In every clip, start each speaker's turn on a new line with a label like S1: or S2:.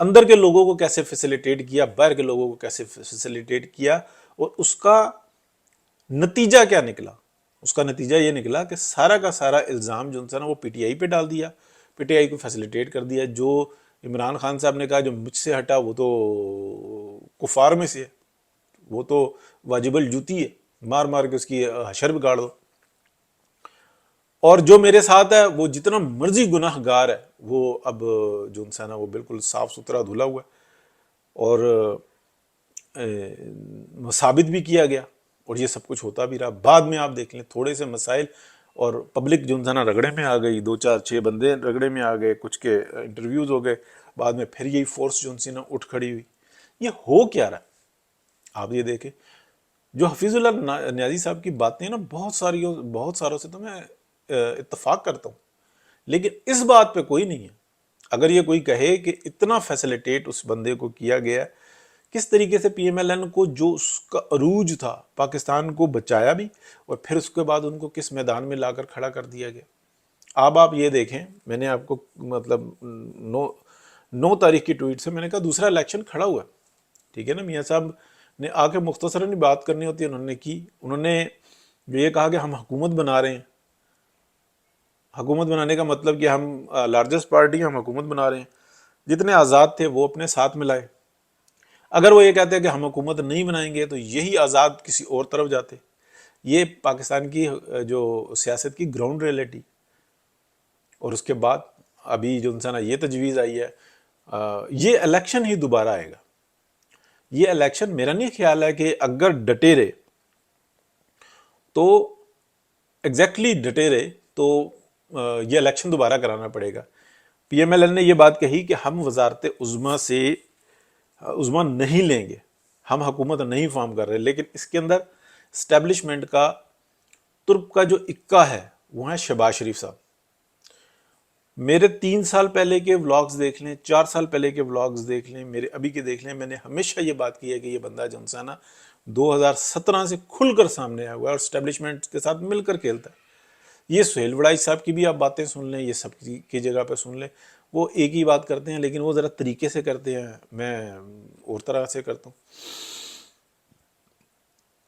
S1: اندر کے لوگوں کو کیسے فیسیلیٹیٹ کیا، باہر کے لوگوں کو کیسے فیسیلیٹیٹ کیا، اور اس کا نتیجہ کیا نکلا؟ اس کا نتیجہ یہ نکلا کہ سارا کا سارا الزام جو نا وہ پی ٹی آئی پہ ڈال دیا، پی ٹی آئی کو فیسیلیٹیٹ کر دیا. جو عمران خان صاحب نے کہا جو مجھ سے ہٹا وہ تو کفار میں سے ہے، وہ تو واجب الجوتی ہے، مار مار کے اس کی حشر بگاڑ دو. اور جو میرے ساتھ ہے وہ جتنا مرضی گناہ گار ہے، وہ اب جو انسان ہے وہ بالکل صاف ستھرا دھلا ہوا ہے. اور ثابت بھی کیا گیا، اور یہ سب کچھ ہوتا بھی رہا. بعد میں آپ دیکھ لیں تھوڑے سے مسائل اور پبلک جو انسان رگڑے میں آ گئی، 2 4 6 بندے رگڑے میں آ گئے، کچھ کے انٹرویوز ہو گئے، بعد میں پھر یہی فورس جو انسی نا اٹھ کھڑی ہوئی. یہ ہو کیا رہا ہے آپ یہ دیکھیں. جو حفیظ اللہ نیازی صاحب کی باتیں نا بہت ساروں سے تو میں اتفاق کرتا ہوں، لیکن اس بات پہ کوئی نہیں ہے. اگر یہ کوئی کہے کہ اتنا فیسیلیٹیٹ اس بندے کو کیا گیا، کس طریقے سے پی ایم ایل این کو جو اس کا عروج تھا پاکستان کو بچایا بھی، اور پھر اس کے بعد ان کو کس میدان میں لا کر کھڑا کر دیا گیا. اب آپ یہ دیکھیں، میں نے آپ کو مطلب 9 تاریخ کی ٹویٹ سے میں نے کہا دوسرا الیکشن کھڑا ہوا ہے، ٹھیک ہے نا. میاں صاحب نے آ کے مختصراً بات کرنی ہوتی ہے، انہوں نے کی. انہوں نے جو یہ کہا کہ ہم حکومت بنا رہے ہیں، حکومت بنانے کا مطلب کہ ہم لارجسٹ پارٹی ہم حکومت بنا رہے ہیں. جتنے آزاد تھے وہ اپنے ساتھ ملائے. اگر وہ یہ کہتے ہیں کہ ہم حکومت نہیں بنائیں گے تو یہی آزاد کسی اور طرف جاتے. یہ پاکستان کی جو سیاست کی گراؤنڈ ریئلٹی. اور اس کے بعد ابھی جو انسان یہ تجویز آئی ہے، یہ الیکشن ہی دوبارہ آئے گا. یہ الیکشن میرا نہیں خیال ہے کہ اگر ڈٹے رہے تو ایگزیکٹلی ڈٹے رہے تو یہ الیکشن دوبارہ کرانا پڑے گا. پی ایم ایل این نے یہ بات کہی کہ ہم وزارت عظمیٰ نہیں لیں گے، ہم حکومت نہیں فارم کر رہے، لیکن اس کے اندر اسٹیبلشمنٹ کا ترک کا جو اکا ہے وہ ہے شہباز شریف صاحب. میرے 3 سال پہلے کے ولاگز دیکھ لیں، 4 سال پہلے کے ولاگز دیکھ لیں، میرے ابھی کے دیکھ لیں، میں نے ہمیشہ یہ بات کی ہے کہ یہ بندہ جو انسان 2017 سے کھل کر سامنے آیا ہوا ہے اور اسٹیبلشمنٹ کے ساتھ مل کر کھیلتا ہے. یہ سہیل وڑائی صاحب کی بھی آپ باتیں سن لیں، یہ سب کی جگہ پہ سن لیں، وہ ایک ہی بات کرتے ہیں لیکن وہ ذرا طریقے سے کرتے ہیں، میں اور طرح سے کرتا ہوں.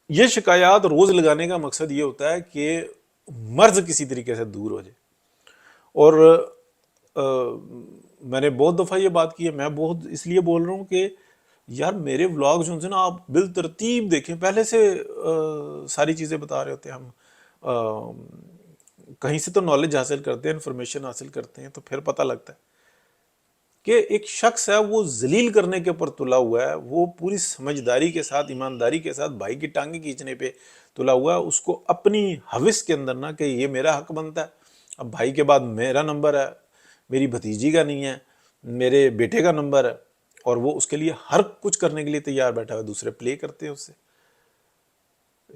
S1: یہ شکایات روز لگانے کا مقصد یہ ہوتا ہے کہ مرض کسی طریقے سے دور ہو جائے. اور میں نے بہت دفعہ یہ بات کی ہے، میں بہت اس لیے بول رہا ہوں کہ یار میرے ولاگ جو ہیں نا آپ بالترتیب دیکھیں، پہلے سے ساری چیزیں بتا رہے ہوتے ہیں ہم، کہیں سے تو نالج حاصل کرتے ہیں، انفارمیشن حاصل کرتے ہیں، تو پھر پتہ لگتا ہے کہ ایک شخص ہے وہ ذلیل کرنے کے اوپر تلا ہوا ہے، وہ پوری سمجھداری کے ساتھ ایمانداری کے ساتھ بھائی کی ٹانگیں کھینچنے پہ تلا ہوا ہے. اس کو اپنی حوث کے اندر نا کہ یہ میرا حق بنتا ہے، اب بھائی کے بعد میرا نمبر ہے، میری بھتیجی کا نہیں ہے، میرے بیٹے کا نمبر ہے، اور وہ اس کے لیے ہر کچھ کرنے کے لیے تیار بیٹھا ہوا ہے. دوسرے پلے کرتے ہیں اس سے.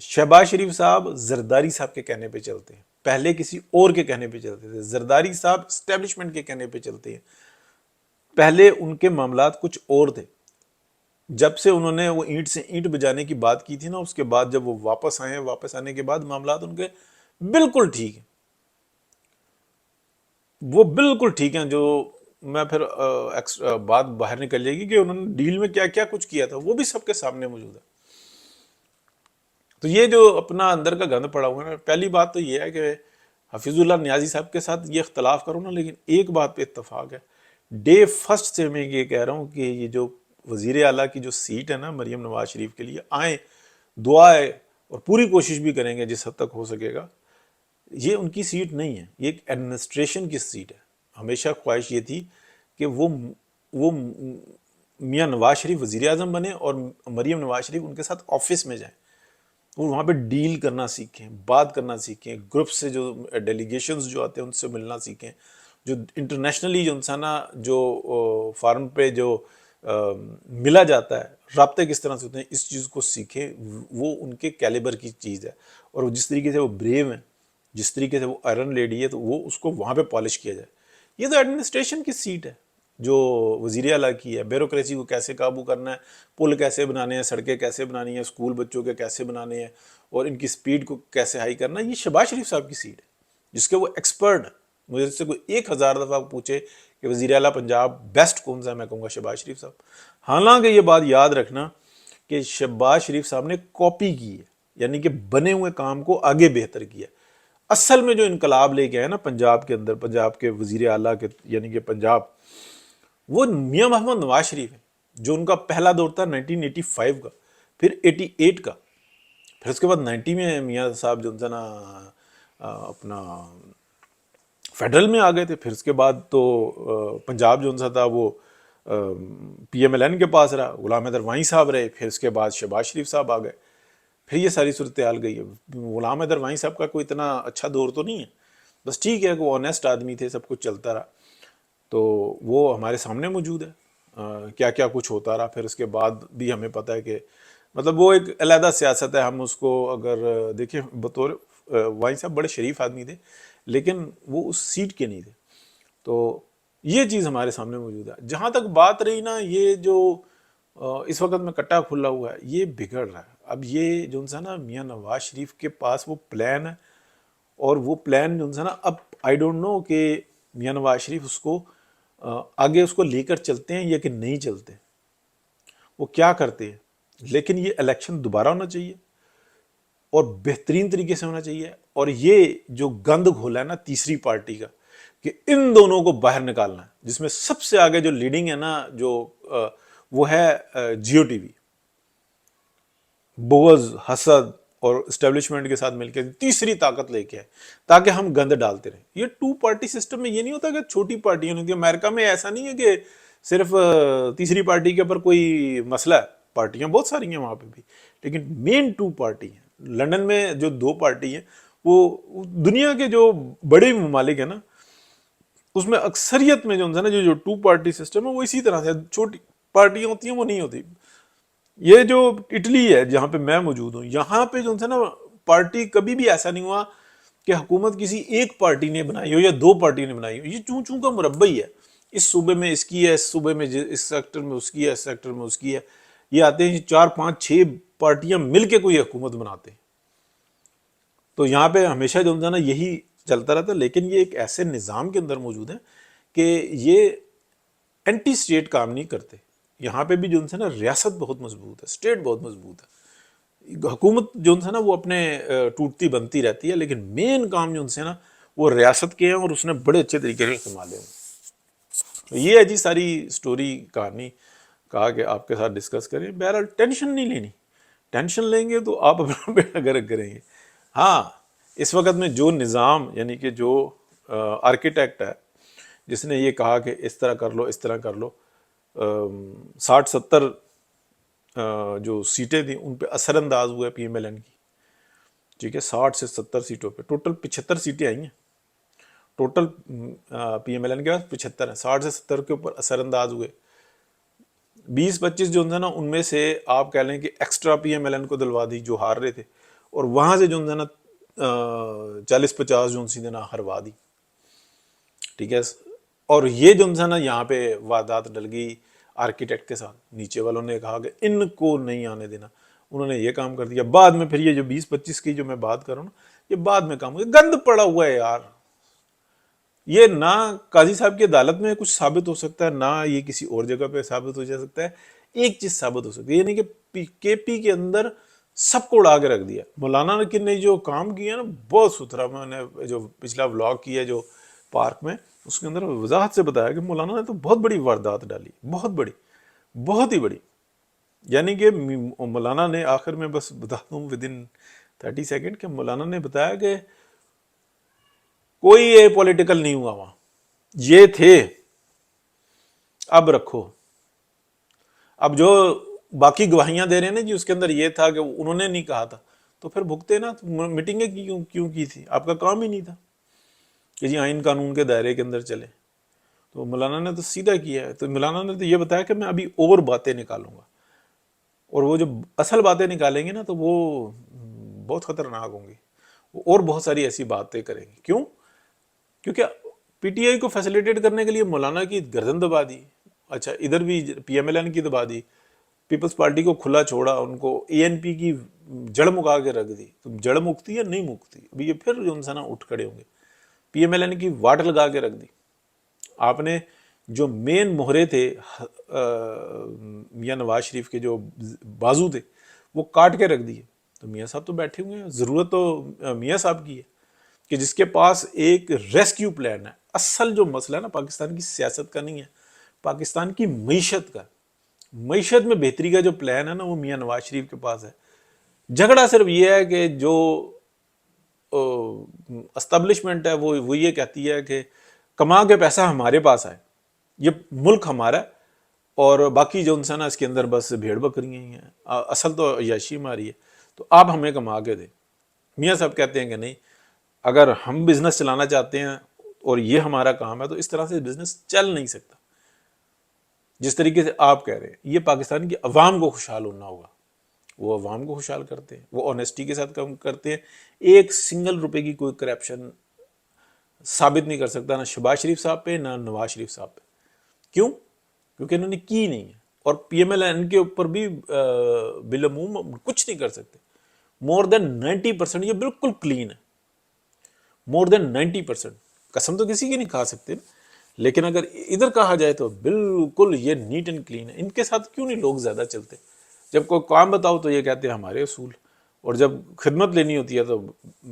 S1: شہباز شریف صاحب زرداری صاحب کے کہنے پہ چلتے ہیں، پہلے کسی اور کے کہنے پہ چلتے تھے. زرداری صاحب اسٹیبلشمنٹ کے کہنے پہ چلتے ہیں. پہلے ان کے معاملات کچھ اور تھے. جب سے انہوں نے وہ اینٹ سے اینٹ بجانے کی بات کی تھی نا، اس کے بعد جب وہ واپس آئے، واپس آنے کے بعد معاملات ان کے بالکل ٹھیک ہیں، وہ بالکل ٹھیک ہیں. جو میں پھر بات باہر نکل جائے گی کہ انہوں نے ڈیل میں کیا کیا کچھ کیا تھا، وہ بھی سب کے سامنے موجود ہے. تو یہ جو اپنا اندر کا گند پڑا ہوا ہے، پہلی بات تو یہ ہے کہ حفیظ اللہ نیازی صاحب کے ساتھ یہ اختلاف کروں نا، لیکن ایک بات پہ اتفاق ہے. ڈے فرسٹ سے میں یہ کہہ رہا ہوں کہ یہ جو وزیر اعلیٰ کی جو سیٹ ہے نا مریم نواز شریف کے لیے، آئیں، دعا ہے اور پوری کوشش بھی کریں گے جس حد تک ہو سکے گا. یہ ان کی سیٹ نہیں ہے، یہ ایک ایڈمنسٹریشن کی سیٹ ہے. ہمیشہ خواہش یہ تھی کہ وہ میاں نواز شریف وزیر اعظم بنے اور مریم نواز شریف ان کے ساتھ آفس میں جائیں، وہ وہاں پہ ڈیل کرنا سیکھیں، بات کرنا سیکھیں، گروپ سے جو ڈیلیگیشنز جو آتے ہیں ان سے ملنا سیکھیں، جو انٹرنیشنلی جو انسانہ جو فارم پہ جو ملا جاتا ہے، رابطے کس طرح سے ہوتے ہیں، اس چیز کو سیکھیں. وہ ان کے کیلیبر کی چیز ہے، اور جس طریقے سے وہ بریو ہیں، جس طریقے سے وہ آئرن لیڈی ہے، تو وہ اس کو وہاں پہ پالش کیا جائے. یہ تو ایڈمنسٹریشن کی سیٹ ہے جو وزیر اعلیٰ کی ہے. بیوروکریسی کو کیسے قابو کرنا ہے، پل کیسے بنانے ہیں، سڑکیں کیسے بنانی ہیں، اسکول بچوں کے کیسے بنانے ہیں، اور ان کی سپیڈ کو کیسے ہائی کرنا ہے، یہ شہباز شریف صاحب کی سیٹ ہے جس کے وہ ایکسپرٹ ہیں. مجھے سے کوئی 1000 دفعہ پوچھے کہ وزیر اعلیٰ پنجاب بیسٹ کون سا ہے، میں کہوں گا شہباز شریف صاحب. حالانکہ یہ بات یاد رکھنا کہ شہباز شریف صاحب نے کاپی کی ہے، یعنی کہ بنے ہوئے کام کو آگے بہتر کیا. اصل میں جو انقلاب لے کے آئے نا پنجاب کے اندر، پنجاب کے وزیر اعلیٰ کے یعنی کہ پنجاب، وہ میاں محمد نواز شریف ہے، جو ان کا پہلا دور تھا 1985 کا، پھر 88 کا، پھر اس کے بعد 90 میں میاں صاحب جو نا اپنا فیڈرل میں آ گئے تھے. پھر اس کے بعد تو پنجاب جو سا تھا وہ پی ایم ایل این کے پاس رہا، غلام حیدر وہیں صاحب رہے. پھر اس کے بعد شہباز شریف صاحب آ گئے، پھر یہ ساری صورتحال گئی ہے. غلام حیدر وہیں صاحب کا کوئی اتنا اچھا دور تو نہیں ہے، بس ٹھیک ہے کہ وہ آنیسٹ آدمی تھے، سب کچھ چلتا رہا، تو وہ ہمارے سامنے موجود ہے کیا کیا کچھ ہوتا رہا. پھر اس کے بعد بھی ہمیں پتہ ہے کہ مطلب وہ ایک علیحدہ سیاست ہے. ہم اس کو اگر دیکھیں بطور وائن صاحب بڑے شریف آدمی تھے، لیکن وہ اس سیٹ کے نہیں تھے. تو یہ چیز ہمارے سامنے موجود ہے. جہاں تک بات رہی نا یہ جو اس وقت میں کٹا کھلا ہوا ہے، یہ بگڑ رہا ہے. اب یہ جو سا نا میاں نواز شریف کے پاس وہ پلان ہے، اور وہ پلان جو سا نا اب آئی ڈونٹ نو کہ میاں نواز شریف اس کو آگے اس کو لے کر چلتے ہیں یا کہ نہیں چلتے، وہ کیا کرتے ہیں. لیکن یہ الیکشن دوبارہ ہونا چاہیے اور بہترین طریقے سے ہونا چاہیے. اور یہ جو گند گھولا ہے نا تیسری پارٹی کا، کہ ان دونوں کو باہر نکالنا ہے، جس میں سب سے آگے جو لیڈنگ ہے نا جو وہ ہے جیو ٹی وی، بغض، حسد اور اسٹیبلشمنٹ کے ساتھ مل کے تیسری طاقت لے کے آئے تاکہ ہم گند ڈالتے رہیں. یہ ٹو پارٹی سسٹم میں یہ نہیں ہوتا کہ چھوٹی پارٹیاں نہیں ہوتی. امریکہ میں ایسا نہیں ہے کہ صرف تیسری پارٹی کے اوپر کوئی مسئلہ ہے، پارٹیاں بہت ساری ہیں وہاں پہ بھی، لیکن مین ٹو پارٹی ہیں. لندن میں جو دو پارٹی ہیں، وہ دنیا کے جو بڑے ممالک ہیں نا اس میں اکثریت میں جو ہے نا جو ٹو پارٹی سسٹم ہے وہ اسی طرح سے چھوٹی پارٹیاں ہوتی ہیں، وہ نہیں ہوتی. یہ جو اٹلی ہے جہاں پہ میں موجود ہوں، یہاں پہ جو ہے نا پارٹی کبھی بھی ایسا نہیں ہوا کہ حکومت کسی ایک پارٹی نے بنائی ہو یا دو پارٹی نے بنائی ہو. یہ چون چون کا مربع ہی ہے، اس صوبے میں اس کی ہے، اس صوبے میں اس سیکٹر میں اس کی ہے، اس سیکٹر میں اس کی ہے. یہ آتے ہیں 4 5 6 پارٹیاں مل کے کوئی حکومت بناتے ہیں. تو یہاں پہ ہمیشہ جو ہے نا یہی چلتا رہتا ہے. لیکن یہ ایک ایسے نظام کے اندر موجود ہے کہ یہ اینٹی اسٹیٹ کام نہیں کرتے. یہاں پہ بھی جو ہے نا ریاست بہت مضبوط ہے، اسٹیٹ بہت مضبوط ہے. حکومت جو ہے نا وہ اپنے ٹوٹتی بنتی رہتی ہے، لیکن مین کام جو ہے نا وہ ریاست کے ہیں اور اس نے بڑے اچھے طریقے سے سنبھالے ہیں. یہ ہے جی ساری سٹوری کہانی، کہا کہ آپ کے ساتھ ڈسکس کریں. بہرحال ٹینشن نہیں لینی، ٹینشن لیں گے تو آپ اپنا بیڑا گرک کریں گے. ہاں اس وقت میں جو نظام یعنی کہ جو آرکیٹیکٹ ہے جس نے یہ کہا کہ اس طرح کر لو اس طرح کر لو، 60 70 جو سیٹیں تھیں ان پہ اثر انداز ہوا ہے پی ایم ایل این کی. ٹھیک ہے، 60 سے 70 سیٹوں پہ ٹوٹل 75 سیٹیں آئی ہیں. Total P M L N کے پاس 75 ہیں، 60 سے 70 کے اوپر اثر انداز ہوئے. 20 25 جو ہے نا ان میں سے آپ کہہ لیں کہ extra P M L N کو دلوا دی جو ہار رہے تھے، اور وہاں سے جو ہے نا 40 50 جو سیدھے نا ہروا دی. ٹھیک ہے، اور یہ جو ہے نا یہاں پہ وعدات ڈل گئی آرکیٹیکٹ کے ساتھ. نیچے والوں نے کہا کہ ان کو نہیں آنے دینا، انہوں نے یہ کام کر دیا. بعد میں پھر یہ جو 20 25 کی جو میں بات کر رہا ہوں نا، یہ بعد میں کام ہو گند پڑا ہوا ہے یار. یہ نہ قاضی صاحب کی عدالت میں کچھ ثابت ہو سکتا ہے، نہ یہ کسی اور جگہ پہ ثابت ہو جا سکتا ہے. ایک چیز ثابت ہو سکتی ہے، یعنی کہ کے پی کے اندر سب کو اڑا کے رکھ دیا. مولانا نے جو کام کیا نا بہت ستھرا، میں نے جو پچھلا ولاگ کیا جو پارک میں، اس کے اندر وضاحت سے بتایا کہ مولانا نے تو بہت بڑی واردات ڈالی، بہت بڑی، بہت ہی بڑی. یعنی کہ مولانا نے آخر میں بس بتا دوں ودن 30 سیکنڈ کہ مولانا نے بتایا کہ کوئی یہ پولیٹیکل نہیں ہوا وہاں، یہ تھے اب رکھو. اب جو باقی گواہیاں دے رہے ہیں نا جی اس کے اندر یہ تھا کہ انہوں نے نہیں کہا تھا، تو پھر بھگتے نا. میٹنگیں کیوں کی تھی؟ آپ کا کام ہی نہیں تھا کہ جی آئین قانون کے دائرے کے اندر چلے. تو مولانا نے تو سیدھا کیا ہے. تو مولانا نے تو یہ بتایا کہ میں ابھی اور باتیں نکالوں گا، اور وہ جو اصل باتیں نکالیں گے نا تو وہ بہت خطرناک ہوں گی. وہ اور بہت ساری ایسی باتیں کریں گے. کیوں؟ کیونکہ پی ٹی آئی کو فیسیلیٹیٹ کرنے کے لیے مولانا کی گردن دبا دی. اچھا ادھر بھی پی ایم ایل این کی دبا دی، پیپلز پارٹی کو کھلا چھوڑا، ان کو اے این پی کی جڑ مکا کے رکھ دی. تو جڑ مکتی ہے نہیں مکتی، ابھی یہ پھر جو انسان اٹھ کھڑے ہوں گے. پی ایم ایل این کی واٹ لگا کے رکھ دی. آپ نے جو مین مہرے تھے میاں نواز شریف کے جو بازو تھے وہ کاٹ کے رکھ دیے. تو میاں صاحب تو بیٹھے ہوئے ہیں, ضرورت تو میاں صاحب کی ہے کہ جس کے پاس ایک ریسکیو پلان ہے. اصل جو مسئلہ ہے نا پاکستان کی سیاست کا نہیں ہے, پاکستان کی معیشت کا. معیشت میں بہتری کا جو پلان ہے نا وہ میاں نواز شریف کے پاس ہے. جھگڑا صرف یہ ہے کہ جو اسٹیبلشمنٹ ہے وہ یہ کہتی ہے کہ کما کے پیسہ ہمارے پاس آئے, یہ ملک ہمارا ہے, اور باقی جو انسان ہے اس کے اندر بس بھیڑ بکریاں ہی ہیں, اصل تو عیاشی ہماری ہے, تو آپ ہمیں کما کے دیں. میاں صاحب کہتے ہیں کہ نہیں, اگر ہم بزنس چلانا چاہتے ہیں اور یہ ہمارا کام ہے تو اس طرح سے بزنس چل نہیں سکتا جس طریقے سے آپ کہہ رہے ہیں. یہ پاکستان کی عوام کو خوشحال ہونا ہوگا, وہ عوام کو خوشحال کرتے ہیں, وہ آنیسٹی کے ساتھ کام کرتے ہیں. ایک سنگل روپے کی کوئی کرپشن ثابت نہیں کر سکتا نہ شہباز شریف صاحب پہ نہ نواز شریف صاحب پہ. کیوں؟ کیونکہ انہوں نے کی نہیں ہے, اور پی ایم ایل این کے اوپر بھی بالعموم کچھ نہیں کر سکتے. مور دین 90% یہ بالکل کلین ہے, مور دین 90%. قسم تو کسی کی نہیں کھا سکتے, لیکن اگر ادھر کہا جائے تو بالکل یہ نیٹ اینڈ کلین ہے. ان کے ساتھ کیوں نہیں لوگ زیادہ چلتے؟ جب کوئی کام بتاؤ تو یہ کہتے ہیں ہمارے اصول, اور جب خدمت لینی ہوتی ہے تو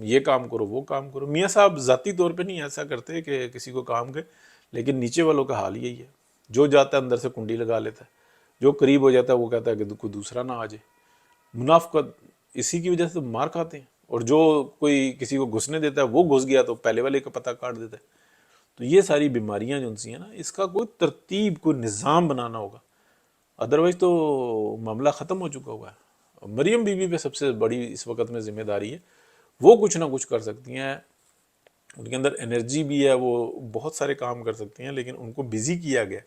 S1: یہ کام کرو وہ کام کرو. میاں صاحب ذاتی طور پہ نہیں ایسا کرتے کہ کسی کو کام کے, لیکن نیچے والوں کا حال یہی ہے. جو جاتا ہے اندر سے کنڈی لگا لیتا ہے, جو قریب ہو جاتا ہے وہ کہتا ہے کہ کوئی دوسرا نہ آ جائے. منافقت, اسی کی وجہ سے مار کھاتے ہیں. اور جو کوئی کسی کو گھسنے دیتا ہے وہ گھس گیا تو پہلے والے کا پتہ کاٹ دیتا ہے. تو یہ ساری بیماریاں جو سی ہیں نا, اس کا کوئی ترتیب, کوئی نظام بنانا ہوگا, ادروائز تو معاملہ ختم ہو چکا ہوا ہے. مریم بی بی پہ سب سے بڑی اس وقت میں ذمہ داری ہے, وہ کچھ نہ کچھ کر سکتی ہیں, ان کے اندر انرجی بھی ہے, وہ بہت سارے کام کر سکتی ہیں, لیکن ان کو بزی کیا گیا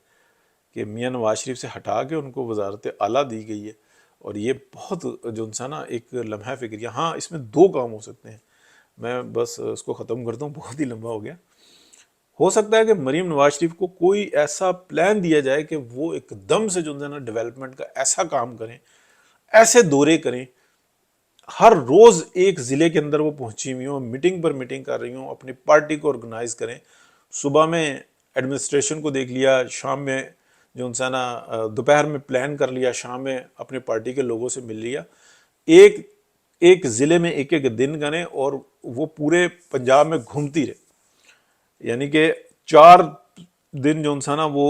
S1: کہ میاں نواز شریف سے ہٹا کے ان کو وزارت اعلیٰ دی گئی ہے. اور یہ بہت جو انسان نا ایک لمحہ فکریہ. ہاں اس میں 2 کام ہو سکتے ہیں, میں بس اس کو ختم کرتا ہوں, بہت ہی لمبا ہو گیا. ہو سکتا ہے کہ مریم نواز شریف کو کوئی ایسا پلان دیا جائے کہ وہ ایک دم سے جو ہے نا ڈیولپمنٹ کا ایسا کام کریں, ایسے دورے کریں, ہر روز ایک ضلع کے اندر وہ پہنچی ہوئی ہوں, میٹنگ پر میٹنگ کر رہی ہوں, اپنی پارٹی کو آرگنائز کریں. صبح میں ایڈمنسٹریشن کو دیکھ لیا, شام میں جو انسان دوپہر میں پلان کر لیا, شام میں اپنے پارٹی کے لوگوں سے مل لیا. ایک ضلع میں ایک دن کریں اور وہ پورے پنجاب میں گھومتی رہے. یعنی کہ 4 دن جو انسان وہ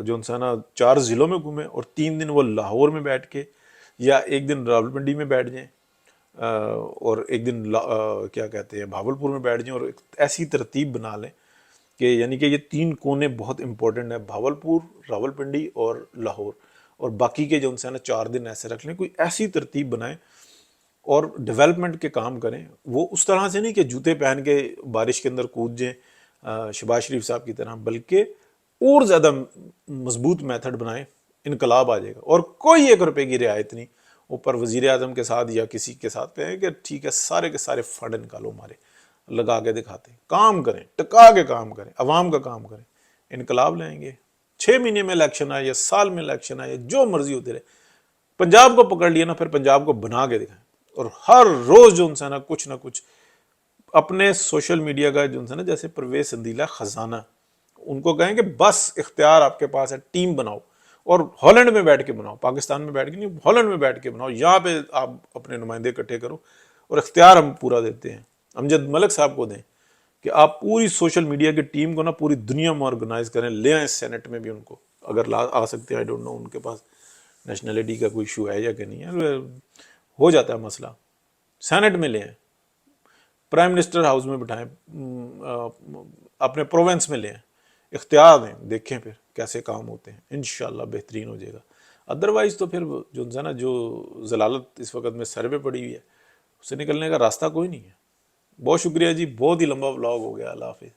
S1: جو انسان 4 ضلعوں میں گھومے, اور 3 دن وہ لاہور میں بیٹھ کے, یا 1 دن راولپنڈی میں بیٹھ جائیں, اور 1 دن کیا کہتے ہیں بھاولپور میں بیٹھ جائیں, اور ایسی ترتیب بنا لیں کہ یعنی کہ یہ 3 کونے بہت امپورٹنٹ ہیں, بھاولپور, راولپنڈی اور لاہور, اور باقی کے جو انسان 4 دن ایسے رکھ لیں. کوئی ایسی ترتیب بنائیں اور ڈیولپمنٹ کے کام کریں. وہ اس طرح سے نہیں کہ جوتے پہن کے بارش کے اندر کود جائیں شہباز شریف صاحب کی طرح, بلکہ اور زیادہ مضبوط میتھڈ بنائیں, انقلاب آ جائے گا. اور کوئی 1 روپے کی رعایت نہیں, اوپر وزیر اعظم کے ساتھ یا کسی کے ساتھ کہیں کہ ٹھیک ہے سارے کے سارے فنڈ نکالو, ہمارے لگا کے دکھاتے ہیں, کام کریں, ٹکا کے کام کریں, عوام کا کام کریں, انقلاب لائیں گے. 6 مہینے میں الیکشن آئے یا سال میں الیکشن آئے, جو مرضی ہوتے رہے. پنجاب کو پکڑ لیا نا, پھر پنجاب کو بنا کے دکھائیں. اور ہر روز جو انسان کچھ نہ کچھ اپنے سوشل میڈیا کا جو انسان جیسے پرویز سندیلہ خزانہ, ان کو کہیں کہ بس اختیار آپ کے پاس ہے, ٹیم بناؤ, اور ہالینڈ میں بیٹھ کے بناؤ, پاکستان میں بیٹھ کے نہیں, ہالینڈ میں بیٹھ کے بناؤ. یہاں پہ آپ اپنے نمائندے اکٹھے کرو, اور اختیار ہم پورا دیتے ہیں, امجد ملک صاحب کو دیں کہ آپ پوری سوشل میڈیا کی ٹیم کو نا پوری دنیا میں آرگنائز کریں, لے آئیں سینٹ میں بھی ان کو, اگر آ سکتے ہیں. آئی ڈونٹ نو ان کے پاس نیشنلٹی کا کوئی ایشو ہے یا کہ نہیں ہے, ہو جاتا ہے مسئلہ. سینٹ میں لے آئیں, پرائم منسٹر ہاؤس میں بٹھائیں, اپنے پروونس میں لے آئیں, اختیار دیں, دیکھیں پھر کیسے کام ہوتے ہیں, انشاءاللہ بہترین ہو جائے گا. ادروائز تو پھر جو انسان جو ضلالت اس وقت میں سر پہ پڑی ہوئی ہے, اس سے نکلنے کا راستہ کوئی نہیں ہے. بہت شکریہ جی, بہت ہی لمبا ولاگ ہو گیا. اللہ حافظ.